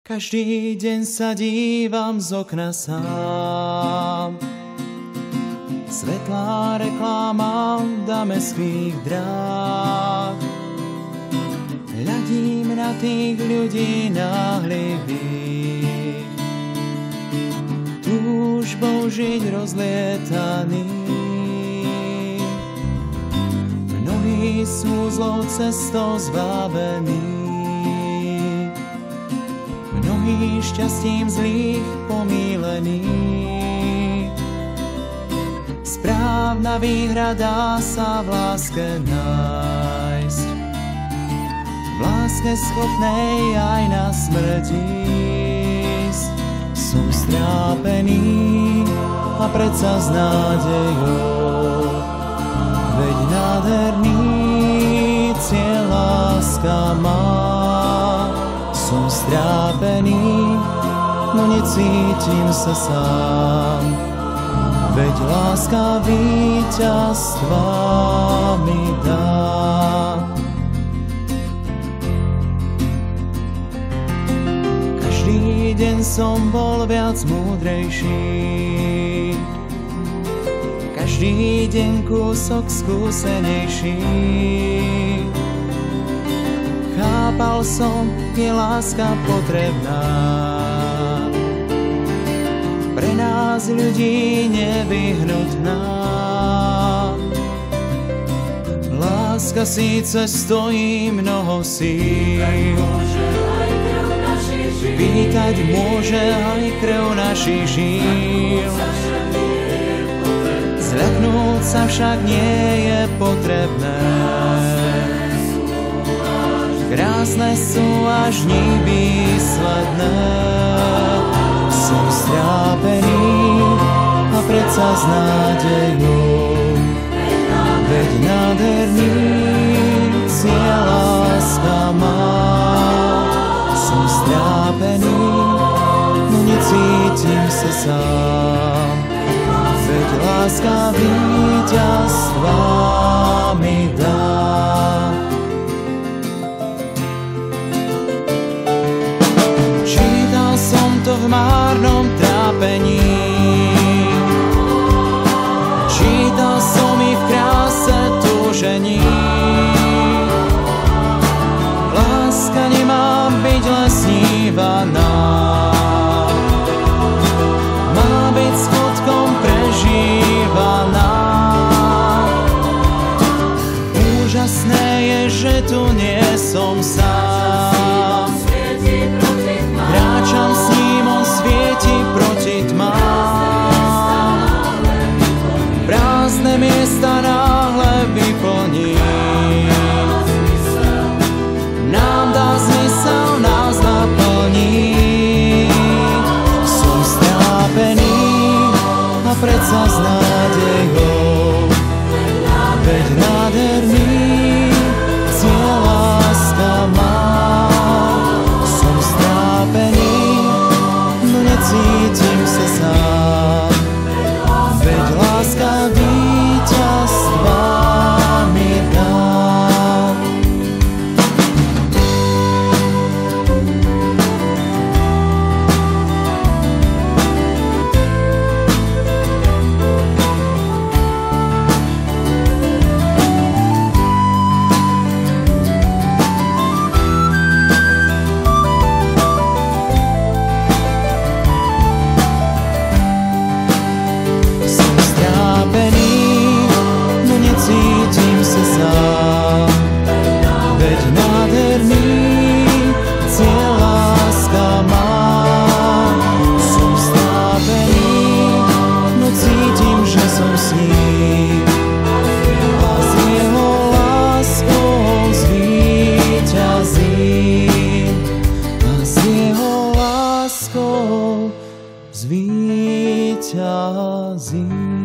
Každý deň sa dívam z okna sám. Svetlá reklama dameských dráh. Hľadím na tých ľudí náhlivých, túžbou žiť rozlietaný. Mnohí sú zlou cestou zvábení, mnohí šťastím zlých pomílení. Správna výhra dá sa v láske nájsť, v láske schopnej aj na smrť ísť. Som strápený a predsa s nádejou, veď nádherný cieľ láska má. Som strápený, no necítim sa sám, veď láska víťazstva mi dá. Každý deň som bol viac múdrejší, každý deň kúsok skúsenejší. Chápal som, je láska potrebná, pre nás ľudí nevyhnutná. Láska síce stojí mnoho síl, pýtať môže aj krv našich žíl. Zľaknúť sa však nie je potrebné, krásne sú až dni výsledné. Som strápený a predsa s nádejou, veď nádherný cieľ láska má. Som strápený, no necítim sa sám, veď láska víťazstva mi dá. To v márnom trápení, čítal som i v kráse túžení. Láska nemá byť len snívaná, má byť skutkom prežívaná. Úžasné je, že tu nie som sám, kráčam s ním, on svieti proti tmám. Prázdne miesta náhle vyplní, nám dá zmysel, nás naplní. Som strápený a predsa s nádejou, veď nádherný cieľ láska má. No necítim sa sám, veď láska víťazstva mi dá. Cítim sa sám, veď nádherný cieľ láska má. Som strápený, no cítim, že som s ním a s jeho láskou zvíťazím. A s jeho láskou zvíťazím.